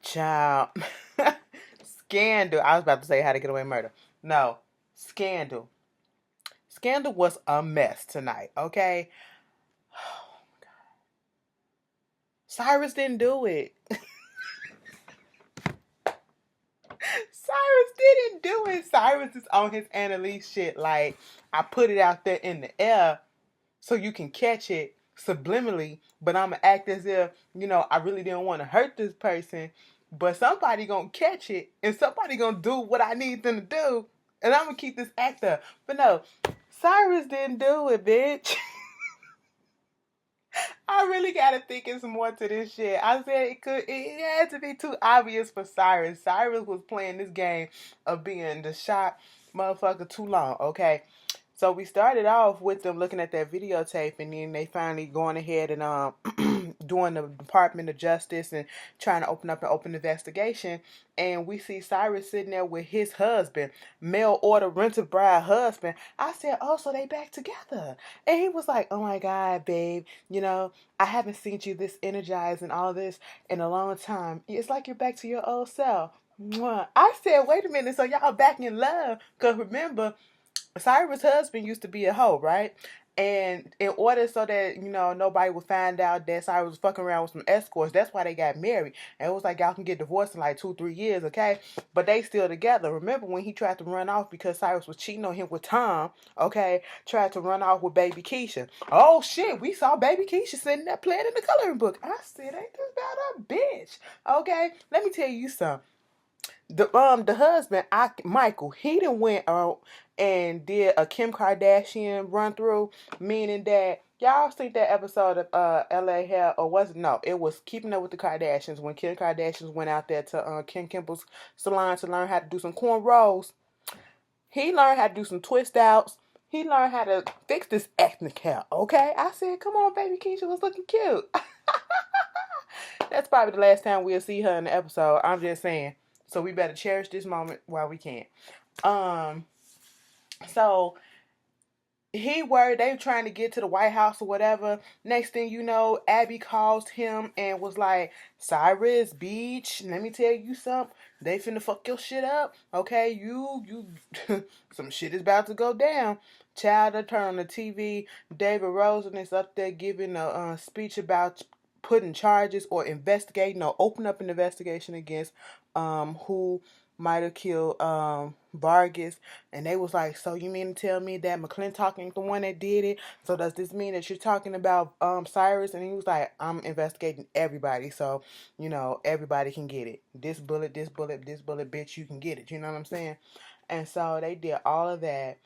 Child. Scandal. I was about to say How to Get Away with Murder. No. Scandal. Scandal was a mess tonight, okay? Cyrus didn't do it. Cyrus didn't do it. Cyrus is on his Annalise shit. Like, I put it out there in the air so you can catch it subliminally, but I'm going to act as if, I really didn't want to hurt this person, but somebody going to catch it, and somebody going to do what I need them to do, and I'm going to keep this act up. But no, Cyrus didn't do it, bitch. I really gotta think it's more to this shit. I said it had to be too obvious for Cyrus. Cyrus was playing this game of being the shot motherfucker too long, okay? So we started off with them looking at that videotape, and then they finally going ahead and doing the Department of Justice and trying to open up an open investigation. And we see Cyrus sitting there with his husband, mail order rental bride husband. I said, oh, so they back together. And he was like, oh my God, babe, I haven't seen you this energized and all this in a long time. It's like you're back to your old self. Mwah. I said, wait a minute, so y'all back in love? Because remember, Cyrus' husband used to be a hoe, right? And in order so that, nobody would find out that Cyrus was fucking around with some escorts, that's why they got married. And it was like, y'all can get divorced in like 2-3 years, okay? But they still together. Remember when he tried to run off because Cyrus was cheating on him with Tom, okay? Tried to run off with baby Keisha. Oh shit, we saw baby Keisha sitting there playing in the coloring book. I said, ain't this about a bitch? Okay? Let me tell you something. The husband, Michael, he done went out and did a Kim Kardashian run through, meaning that y'all seen that episode of L.A. Hair, or was it? No, it was Keeping Up with the Kardashians when Kim Kardashian went out there to Kim Kimball's salon to learn how to do some cornrows. He learned how to do some twist outs. He learned how to fix this ethnic hair. Okay, I said, come on, baby Keisha was looking cute. That's probably the last time we'll see her in the episode. I'm just saying. So we better cherish this moment while we can. So he worried they were trying to get to the White House or whatever. Next thing you know, Abby calls him and was like, Cyrus, beach, let me tell you something. They finna fuck your shit up. Okay, you some shit is about to go down. Child, I turn on the TV. David Rosen is up there giving a speech about putting charges or investigating or open up an investigation against who might have killed Vargas. And they was like, so you mean to tell me that McClintock ain't the one that did it? So does this mean that you're talking about Cyrus? And he was like, I'm investigating everybody, so everybody can get it. This bullet, bitch, you can get it. You know what I'm saying? And so they did all of that,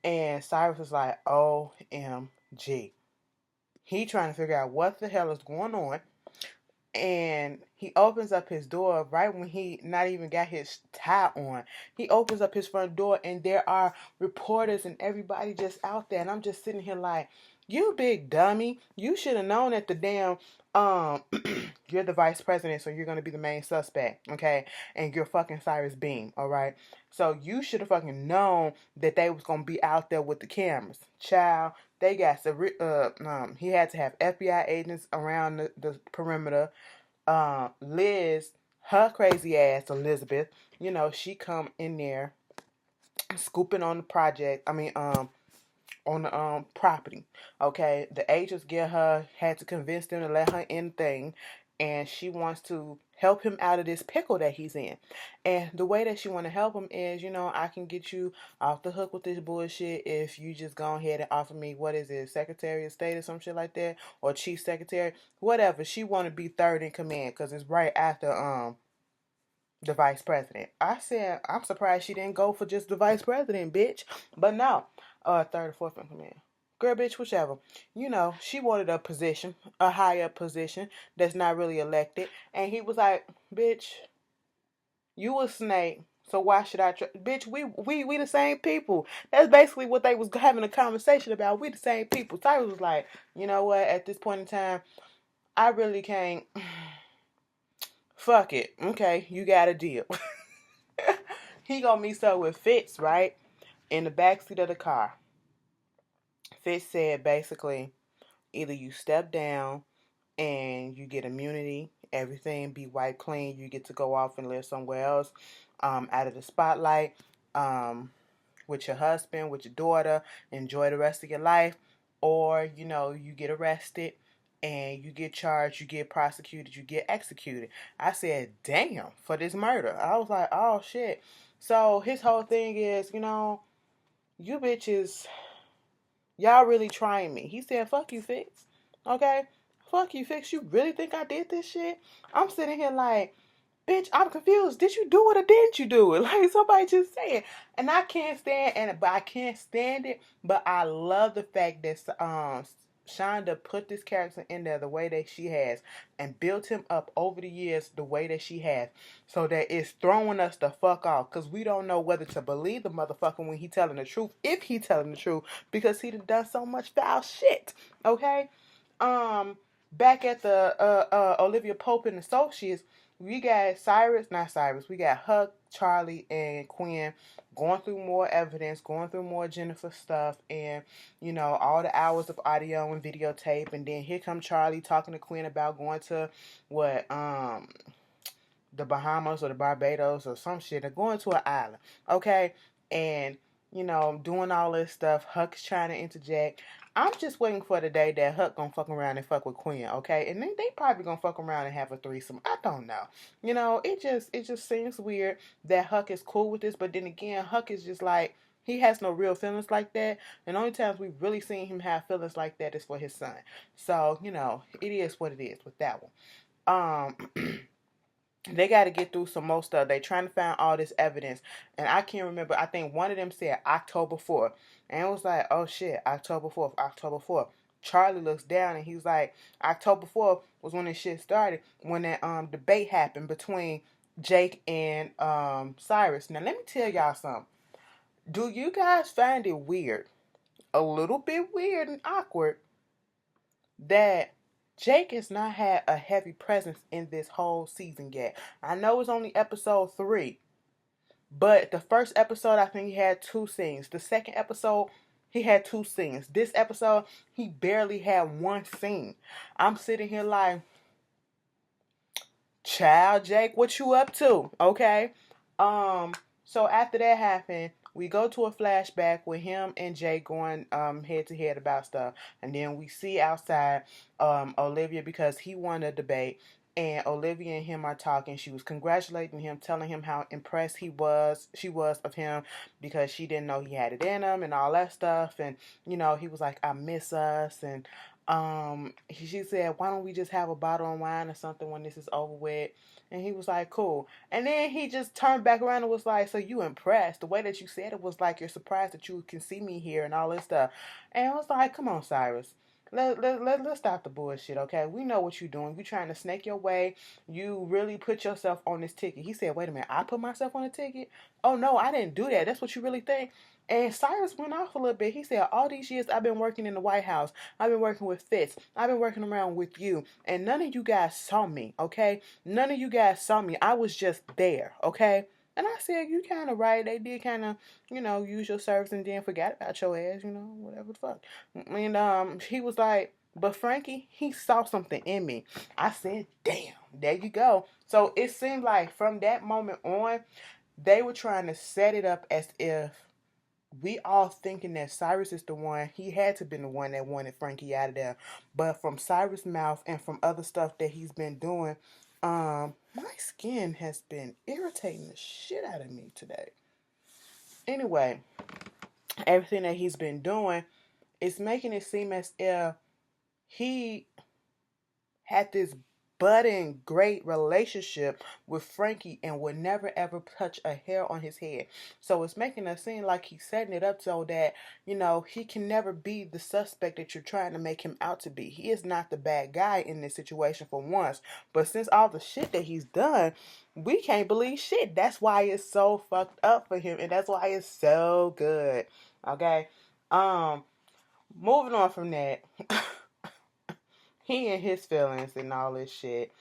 and Cyrus was like, OMG. He trying to figure out what the hell is going on. And he opens up his door right when he not even got his tie on. He opens up his front door, and there are reporters and everybody just out there. And I'm just sitting here like, you big dummy. You should have known that the damn, you're the vice president, so you're going to be the main suspect, okay? And you're fucking Cyrus Beam, all right? So you should have fucking known that they was going to be out there with the cameras. Child, they got he had to have FBI agents around the perimeter. Liz, her crazy ass Elizabeth, she come in there scooping on the on the property. Okay, the agents had to convince them to let her in thing, and she wants to help him out of this pickle that he's in. And the way that she want to help him is, I can get you off the hook with this bullshit if you just go ahead and offer me, what is it, Secretary of State or some shit like that, or Chief Secretary, whatever. She want to be third in command because it's right after the vice president. I said, I'm surprised she didn't go for just the vice president, bitch. But no, third or fourth in command. Girl, bitch, whichever. She wanted a position, a higher position that's not really elected. And he was like, bitch, you a snake. So why should I bitch, we the same people. That's basically what they was having a conversation about. We the same people. Cyrus was like, you know what, at this point in time, I really can't. Fuck it. Okay, you got a deal. He gonna meet up with Fitz, right? In the backseat of the car. Fitz said basically, either you step down and you get immunity everything be wiped clean. You get to go off and live somewhere else, out of the spotlight, with your husband, with your daughter, enjoy the rest of your life. Or, you get arrested and you get charged, you get prosecuted, you get executed. I said, damn, for this murder. I was like, oh shit. So his whole thing is, you bitches, y'all really trying me. He said, fuck you, Fitz. Okay? Fuck you, Fitz. You really think I did this shit? I'm sitting here like, bitch, I'm confused. Did you do it or didn't you do it? Like somebody just saying. And I can't stand it. But I love the fact that Shonda put this character in there the way that she has and built him up over the years the way that she has, so that it's throwing us the fuck off, because we don't know whether to believe the motherfucker when he telling the truth, if he telling the truth, because he done so much foul shit. Okay? Back at the Olivia Pope and Associates, we got we got Huck, Charlie, and Quinn going through more evidence, going through more Jennifer stuff, and all the hours of audio and videotape. And then here come Charlie talking to Quinn about going to what the Bahamas or the Barbados or some shit, or going to an island, okay? And doing all this stuff. Huck's trying to interject. I'm just waiting for the day that Huck gonna fuck around and fuck with Quinn, okay? And then they probably gonna fuck around and have a threesome. I don't know. It just seems weird that Huck is cool with this, but then again, Huck is just like, he has no real feelings like that. And the only times we've really seen him have feelings like that is for his son. So, it is what it is with that one. They got to get through some more stuff. They trying to find all this evidence. And I can't remember. I think one of them said October 4th. And it was like, oh shit, October 4th, October 4th. Charlie looks down and he's like, October 4th was when this shit started. When that debate happened between Jake and Cyrus. Now let me tell y'all something. Do you guys find it weird? A little bit weird and awkward that Jake has not had a heavy presence in this whole season yet. I know it's only episode 3, but the first episode, I think he had 2 scenes. The second episode, he had 2 scenes. This episode, he barely had 1 scene. I'm sitting here like, child, Jake, what you up to? Okay. So after that happened, we go to a flashback with him and Jay going head to head about stuff. And then we see outside Olivia, because he won a debate. And Olivia and him are talking. She was congratulating him, telling him how impressed she was of him, because she didn't know he had it in him and all that stuff. And, he was like, I miss us. And she said, why don't we just have a bottle of wine or something when this is over with? And he was like, cool. And then he just turned back around and was like, so you impressed? The way that you said it was like you're surprised that you can see me here and all this stuff. And I was like, come on, Cyrus. Let's stop the bullshit, okay? We know what you're doing. You're trying to snake your way. You really put yourself on this ticket. He said, wait a minute, I put myself on a ticket? Oh, no, I didn't do that. That's what you really think? And Cyrus went off a little bit. He said, all these years I've been working in the White House. I've been working with Fitz. I've been working around with you. And none of you guys saw me, okay? None of you guys saw me. I was just there, okay? And I said, you kind of right. They did kind of, use your service and then forgot about your ass, whatever the fuck. And he was like, but Frankie, he saw something in me. I said, damn, there you go. So it seemed like from that moment on, they were trying to set it up as if we all thinking that Cyrus is the one. He had to been the one that wanted Frankie out of there. But from Cyrus' mouth and from other stuff that he's been doing, my skin has been irritating the shit out of me today. Anyway, everything that he's been doing is making it seem as if he had this budding great relationship with Frankie and would never ever touch a hair on his head. So it's making it seem like he's setting it up so that, he can never be the suspect that you're trying to make him out to be. He is not the bad guy in this situation for once. But since all the shit that he's done, we can't believe shit. That's why it's so fucked up for him, and that's why it's so good. Okay? Moving on from that. He and his feelings and all this shit.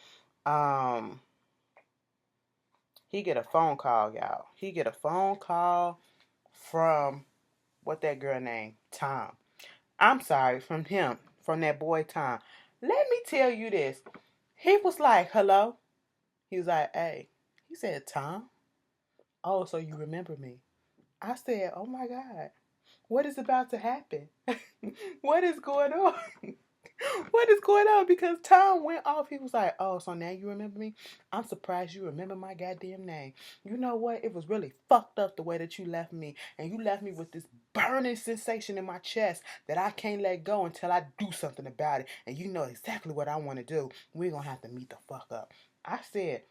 He get a phone call, y'all. He get a phone call from, what that girl named? Tom. I'm sorry, from him. From that boy Tom. Let me tell you this. He was like, hello? He was like, hey. He said, Tom? Oh, so you remember me. I said, oh my God. What is about to happen? What is going on? What is going on? Because Tom went off. He was like, oh, so now you remember me? I'm surprised you remember my goddamn name. You know what? It was really fucked up the way that you left me. And you left me with this burning sensation in my chest that I can't let go until I do something about it. And you know exactly what I want to do. We're going to have to meet the fuck up. I said,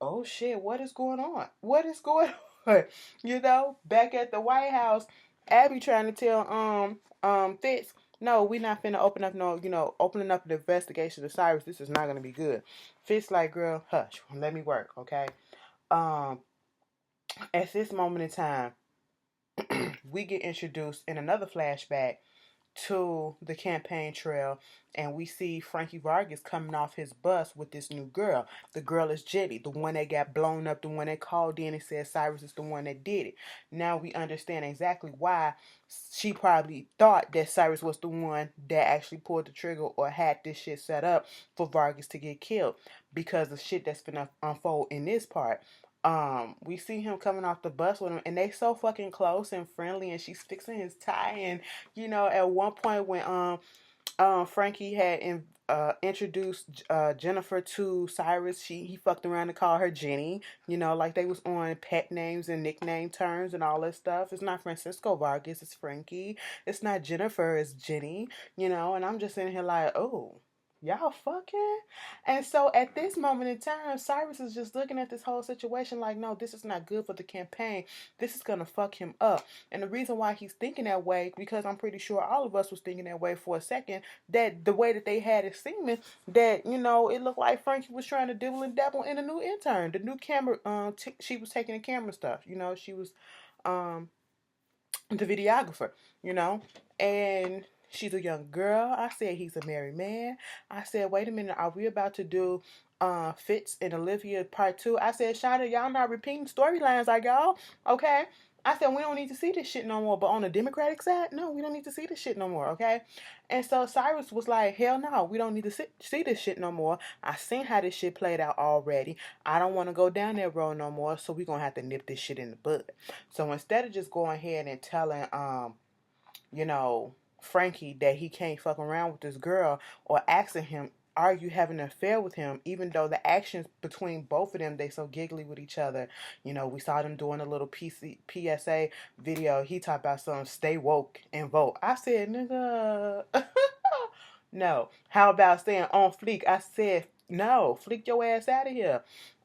oh shit, what is going on? What is going on? You know, back at the White House, Abby trying to tell Fitz, no, we not finna open up opening up an investigation of Cyrus. This is not gonna be good. Fitz like, girl, hush, let me work, okay? Um, at this moment in time, we get introduced in another flashback to the campaign trail, and we see Frankie Vargas coming off his bus with this new girl. The girl is Jetty, the one that got blown up, the one that called in and said Cyrus is the one that did it. Now we understand exactly why she probably thought that Cyrus was the one that actually pulled the trigger or had this shit set up for Vargas to get killed, because of shit that's gonna unfold in this part. We see him coming off the bus with him, and they so fucking close and friendly, and she's fixing his tie. And at one point when Frankie had introduced Jennifer to Cyrus, he fucked around and called her Jenny. Like they was on pet names and nickname terms and all that stuff. It's not Francisco Vargas, it's Frankie. It's not Jennifer, it's Jenny. And I'm just sitting here like, oh, y'all fucking. And so at this moment in time, Cyrus is just looking at this whole situation like, no, this is not good for the campaign. This is gonna fuck him up. And the reason why he's thinking that way, because I'm pretty sure all of us was thinking that way for a second, that the way that they had it seeming, that it looked like Frankie was trying to dibble and dabble in a new intern, the new camera. She was taking the camera stuff. She was um the videographer, and she's a young girl. I said he's a married man. I said, wait a minute, are we about to do Fitz and Olivia part 2? I said, Shada, y'all not repeating storylines like y'all, okay? I said, we don't need to see this shit no more. But on the Democratic side, no, we don't need to see this shit no more, okay? And so Cyrus was like, hell no, we don't need to see this shit no more. I seen how this shit played out already. I don't want to go down that road no more, so we going to have to nip this shit in the bud. So instead of just going ahead and telling, Frankie that he can't fuck around with this girl, or asking him, are you having an affair with him? Even though the actions between both of them, they so giggly with each other. We saw them doing a little PSA video. He talked about some stay woke and vote. I said, nigga, no. How about staying on fleek? I said, no, fleek your ass out of here.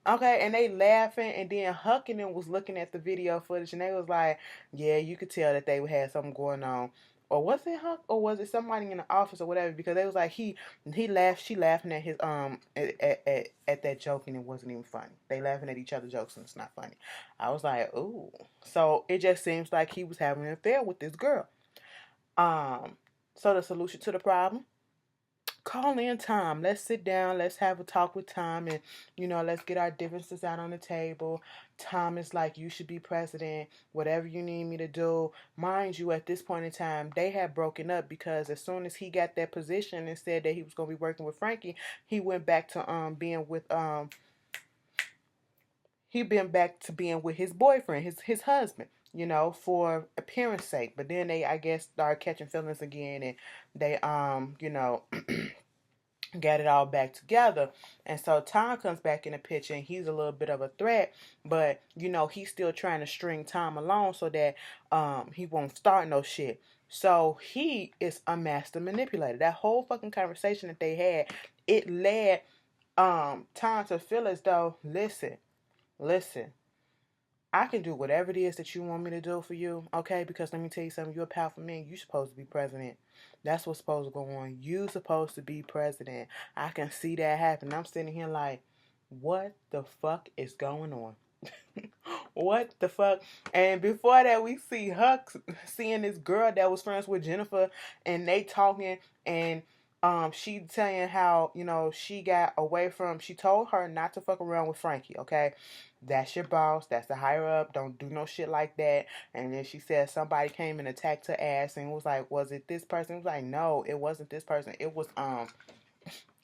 Okay, and they laughing, and then Huck and them was looking at the video footage, and they was like, yeah, you could tell that they had something going on. Or was it Huck, or was it somebody in the office or whatever? Because they was like, he laughed, she laughing at his at that joke, and it wasn't even funny. They laughing at each other's jokes, and it's not funny. I was like, ooh. So it just seems like he was having an affair with this girl. So the solution to the problem: call in Tom. Let's sit down. Let's have a talk with Tom, and let's get our differences out on the table. Tom is like, you should be president. Whatever you need me to do. Mind you, at this point in time, they had broken up, because as soon as he got that position and said that he was going to be working with Frankie, he went back to being with his boyfriend, his husband. For appearance sake. But then they, I guess, started catching feelings again, and they got it all back together. And so Tom comes back in the picture, and he's a little bit of a threat, but he's still trying to string Tom along so that he won't start no shit. So he is a master manipulator. That whole fucking conversation that they had, it led Tom to feel as though, listen, I can do whatever it is that you want me to do for you, okay? Because let me tell you something, you're a powerful man. You're supposed to be president. That's what's supposed to go on. You're supposed to be president. I can see that happen. I'm sitting here like, what the fuck is going on? What the fuck? And before that, we see Huck seeing this girl that was friends with Jennifer, and they talking, and she saying how, she got away from, she told her not to fuck around with Frankie, okay? That's your boss. That's the higher up. Don't do no shit like that. And then she said somebody came and attacked her ass, and was like, was it this person? It was like, no, it wasn't this person. It was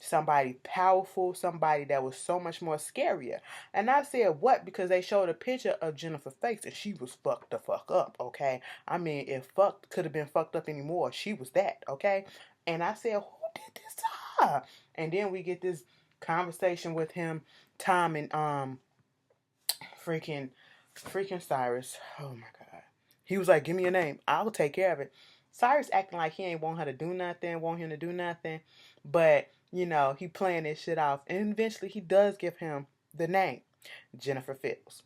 somebody powerful, somebody that was so much more scarier. And I said, what? Because they showed a picture of Jennifer's face and she was fucked the fuck up, okay? I mean, if fucked could have been fucked up anymore, she was that, okay? And I said, who did this to her? And then we get this conversation with him, Tom, and freaking Cyrus. Oh my god. He was like, give me a name. I'll take care of it. Cyrus acting like he ain't want her to do nothing, want him to do nothing. But, you know, he playing this shit off. And eventually he does give him the name. Jennifer Fitz.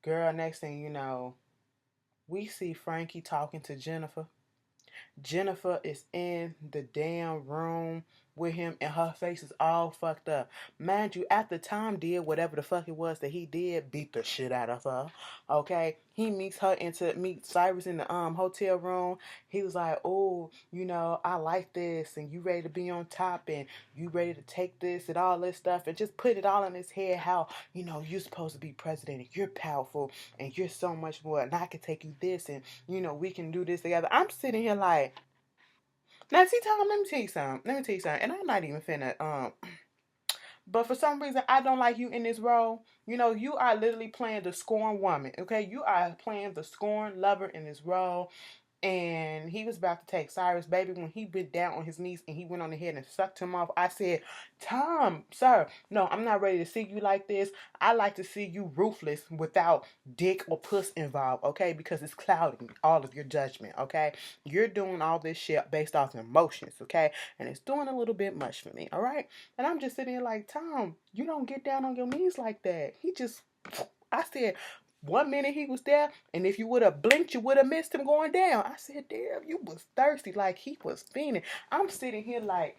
Girl, next thing you know, we see Frankie talking to Jennifer. Jennifer is in the damn room with him and her face is all fucked up. Mind you, after Tom did whatever the fuck it was that he did, beat the shit out of her. Okay? He meets Cyrus in the hotel room. He was like, oh, you know, I like this and you ready to be on top and you ready to take this and all this stuff and just put it all in his head how, you know, you're supposed to be president and you're powerful and you're so much more and I can take you this and, you know, we can do this together. I'm sitting here like, now, see, Tom, let me tell you something. And I'm not even finna, but for some reason, I don't like you in this role. You know, you are literally playing the scorned woman, okay? You are playing the scorned lover in this role. And he was about to take Cyrus, baby, when he bent down on his knees and he went on ahead and sucked him off. I said, Tom, sir, no, I'm not ready to see you like this. I like to see you ruthless without dick or puss involved, okay? Because it's clouding all of your judgment, okay? You're doing all this shit based off emotions, okay? And it's doing a little bit much for me, all right? And I'm just sitting here like, Tom, you don't get down on your knees like that. I said, 1 minute he was there, and if you would have blinked, you would have missed him going down. I said, damn, you was thirsty like he was fiending. I'm sitting here like,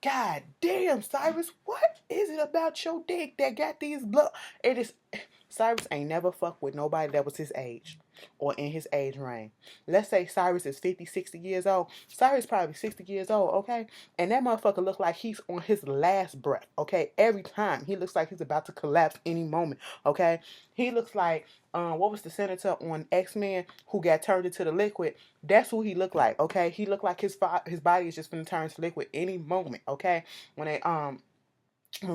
God damn, Cyrus, what is it about your dick that got these blood? It is, Cyrus ain't never fucked with nobody that was his age or in his age range. Let's say Cyrus is 50, 60 years old. Cyrus probably 60 years old, okay? And that motherfucker look like he's on his last breath, okay? Every time. He looks like he's about to collapse any moment, okay? He looks like, what was the senator on X-Men who got turned into the liquid? That's who he looked like, okay? He looked like his body is just gonna turn to liquid any moment, okay? When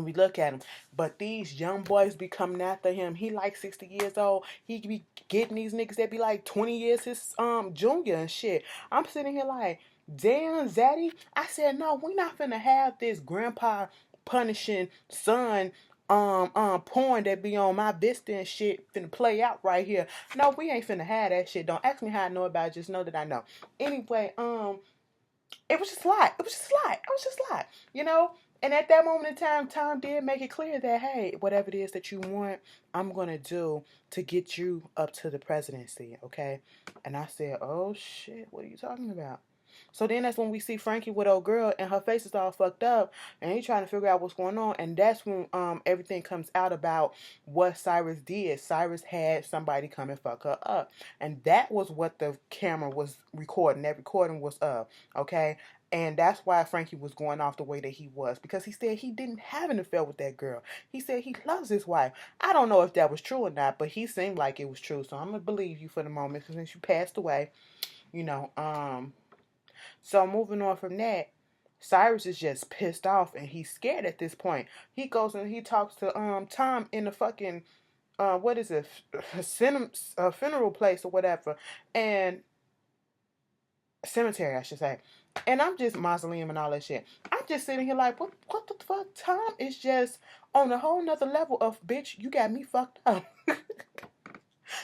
we look at him. But these young boys be coming after him. He like 60 years old. He be getting these niggas that be like 20 years his junior and shit. I'm sitting here like, damn, Zaddy. I said, no, we not finna have this grandpa punishing son porn that be on my Vista and shit finna play out right here. No, we ain't finna have that shit. Don't ask me how I know about it, just know that I know. Anyway, it was just a lot. You know? And at that moment in time, Tom did make it clear that, hey, whatever it is that you want, I'm going to do to get you up to the presidency, okay? And I said, oh, shit, what are you talking about? So then that's when we see Frankie with old girl and her face is all fucked up and he trying to figure out what's going on. And that's when everything comes out about what Cyrus did. Cyrus had somebody come and fuck her up. And that was what the camera was recording. That recording was okay? And that's why Frankie was going off the way that he was. Because he said he didn't have an affair with that girl. He said he loves his wife. I don't know if that was true or not, but he seemed like it was true. So I'm going to believe you for the moment since you passed away. You know, so moving on from that, Cyrus is just pissed off and he's scared at this point. He goes and he talks to Tom in the fucking what is it, funeral place or whatever, and cemetery I should say. And I'm just mausoleum and all that shit. I'm just sitting here like, what the fuck? Tom is just on a whole nother level of, bitch, you got me fucked up.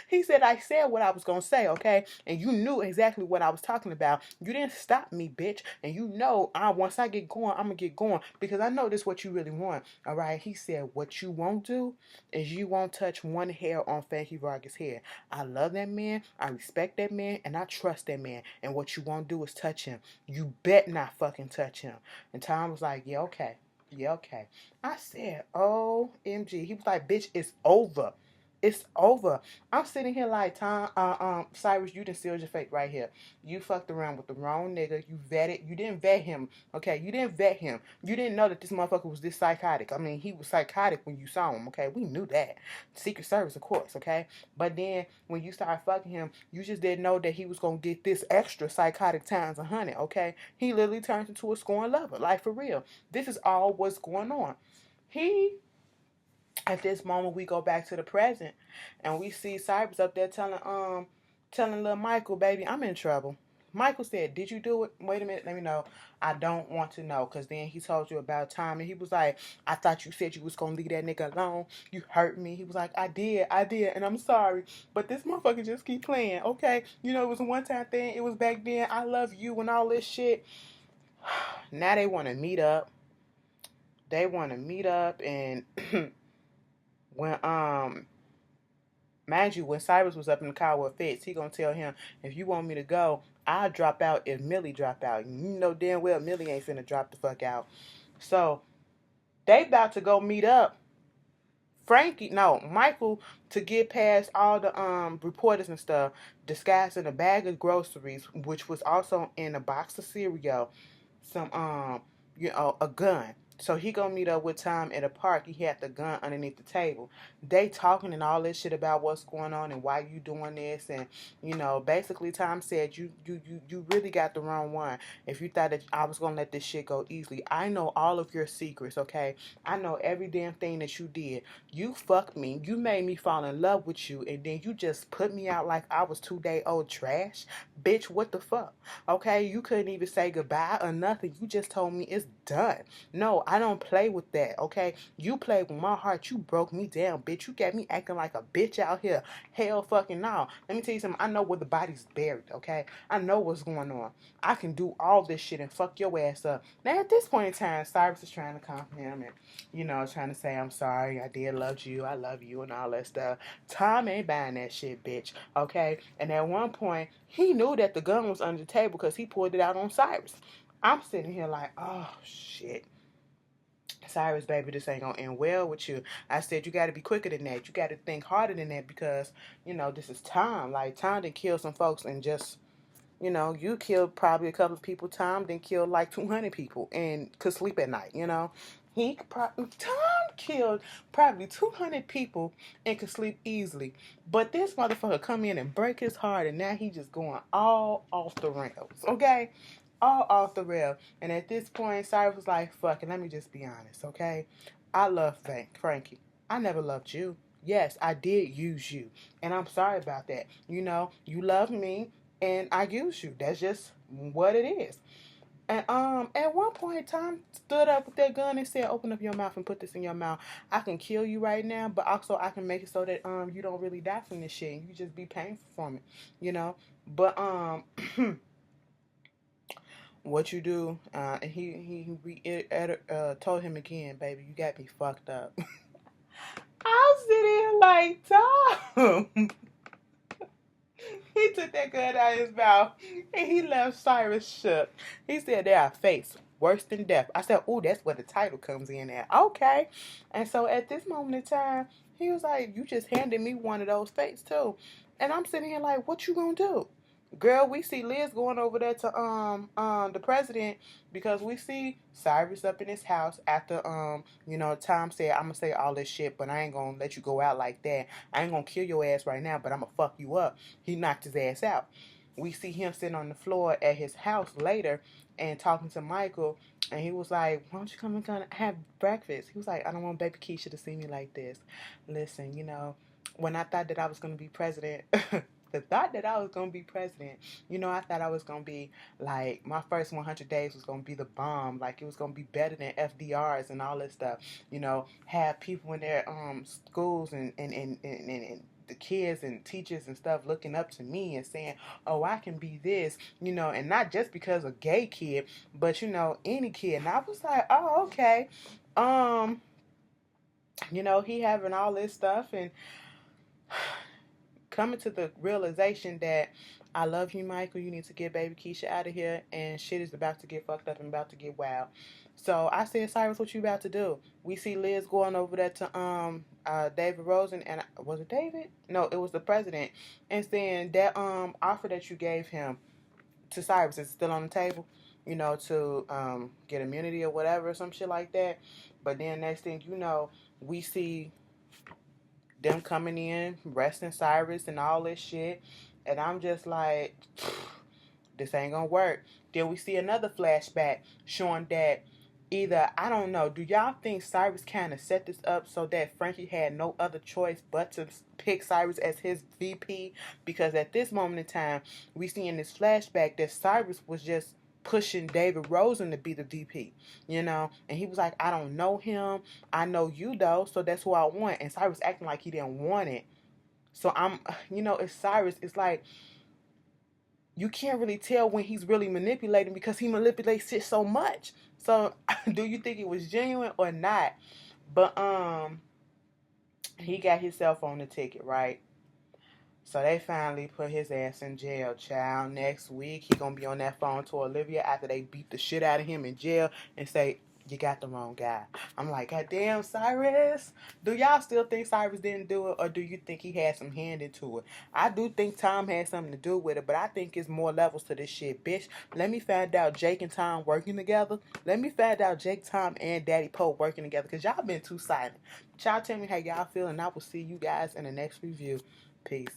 He said, I said what I was going to say, okay? And you knew exactly what I was talking about. You didn't stop me, bitch. And you know, once I get going, I'm going to get going. Because I know this is what you really want, all right? He said, what you won't do is you won't touch one hair on Frankie Vargas' hair. I love that man. I respect that man. And I trust that man. And what you won't do is touch him. You bet not fucking touch him. And Tom was like, yeah, okay. Yeah, okay. I said, OMG. He was like, bitch, it's over. It's over. I'm sitting here like, Cyrus, you done sealed your fate right here. You fucked around with the wrong nigga. You didn't vet him. Okay, you didn't vet him. You didn't know that this motherfucker was this psychotic. I mean, he was psychotic when you saw him. Okay, we knew that. Secret Service, of course. Okay, but then when you started fucking him, you just didn't know that he was gonna get this extra psychotic times 100. Okay, he literally turns into a scorned lover. Like for real. This is all what's going on. He At this moment we go back to the present and we see Cyrus up there telling little Michael, baby, I'm in trouble. Michael said, did you do it? Wait a minute, let me know. I don't want to know. Because then he told you about time. And he was like, I thought you said you was going to leave that nigga alone. You hurt me. He was like, I did. And I'm sorry. But this motherfucker just keep playing. Okay. It was a one-time thing. It was back then. I love you and all this shit. Now they want to meet up. And when mind you, when Cyrus was up in the car with Fitz, he gonna tell him, if you want me to go, I'll drop out if Millie drop out. You know damn well Millie ain't finna drop the fuck out. So they about to go meet up. Michael, to get past all the reporters and stuff, disguised in a bag of groceries, which was also in a box of cereal, some a gun. So he gonna meet up with Tom at a park. He had the gun underneath the table. They talking and all this shit about what's going on and why you doing this, and basically Tom said you really got the wrong one. If you thought that I was gonna let this shit go easily, I know all of your secrets, okay? I know every damn thing that you did. You fucked me. You made me fall in love with you, and then you just put me out like I was 2-day old trash. Bitch, what the fuck? Okay, you couldn't even say goodbye or nothing. You just told me it's done. No, I don't play with that, okay? You played with my heart. You broke me down, bitch. You got me acting like a bitch out here. Hell fucking no. Let me tell you something. I know where the body's buried, okay? I know what's going on. I can do all this shit and fuck your ass up. Now, at this point in time, Cyrus is trying to comfort him and, trying to say, I'm sorry. I did love you. I love you and all that stuff. Tom ain't buying that shit, bitch, okay? And at one point, he knew that the gun was under the table because he pulled it out on Cyrus. I'm sitting here like, oh, shit. Cyrus, baby, this ain't gonna end well with you. I said you gotta be quicker than that. You gotta think harder than that because, this is Tom. Like, Tom done killed some folks and just, you killed probably a couple of people. Tom done killed like 200 people and could sleep at night, Tom killed probably 200 people and could sleep easily. But this motherfucker come in and break his heart and now he just going all off the rails, okay? All off the rail. And at this point, Cyrus was like, fuck it, let me just be honest, okay? I love Frankie. I never loved you. Yes, I did use you. And I'm sorry about that. You love me and I used you. That's just what it is. And at one point, Tom stood up with that gun and said, open up your mouth and put this in your mouth. I can kill you right now, but also I can make it so that you don't really die from this shit. You just be painful from it, But what you do, and he told him again, baby, you got me fucked up. I'm sitting here like, Tom. He took that gun out of his mouth and he left Cyrus shook. He said, they are fates worse than death. I said, oh, that's where the title comes in at. Okay. And so at this moment in time, he was like, you just handed me one of those fates too. And I'm sitting here like, what you gonna do? Girl, we see Liz going over there to the president because we see Cyrus up in his house after Tom said, I'm gonna say all this shit, but I ain't gonna let you go out like that. I ain't gonna kill your ass right now, but I'm gonna fuck you up. He knocked his ass out. We see him sitting on the floor at his house later and talking to Michael, and he was like, why don't you come and have breakfast? He was like, I don't want baby Keisha to see me like this. Listen, when I thought that I was gonna be president, the thought that I was going to be president, I thought I was going to be, like, my first 100 days was going to be the bomb. Like, it was going to be better than FDR's and all that stuff. Have people in their schools and the kids and teachers and stuff looking up to me and saying, oh, I can be this, and not just because of gay kid, but, any kid. And I was like, oh, okay. He having all this stuff and coming to the realization that I love you, Michael. You need to get baby Keisha out of here, and shit is about to get fucked up and about to get wild. So I said, Cyrus, what you about to do? We see Liz going over there to David Rosen and was it David? No, it was the president, and saying that offer that you gave him to Cyrus is still on the table, you know, to get immunity or whatever, some shit like that. But then next thing you know, we see them coming in, arresting Cyrus and all this shit, and I'm just like, this ain't gonna work. Then we see another flashback showing that either, I don't know, do y'all think Cyrus kind of set this up so that Frankie had no other choice but to pick Cyrus as his VP? Because at this moment in time, we see in this flashback that Cyrus was just pushing David Rosen to be the VP, you know, and he was like, I don't know him, I know you though, so that's who I want. And Cyrus acting like he didn't want it. So I'm, you know, it's Cyrus, it's like, you can't really tell when he's really manipulating because he manipulates it so much. So do you think it was genuine or not? But he got himself on the ticket, right? So they finally put his ass in jail, child. Next week he gonna be on that phone to Olivia after they beat the shit out of him in jail and say, you got the wrong guy. I'm like, God damn, Cyrus. Do y'all still think Cyrus didn't do it, or do you think he had some hand into it? I do think Tom had something to do with it, but I think it's more levels to this shit, bitch. Let me find out Jake and Tom working together. Let me find out Jake, Tom, and Daddy Poe working together, because y'all been too silent. Y'all tell me how y'all feel, and I will see you guys in the next review. Peace.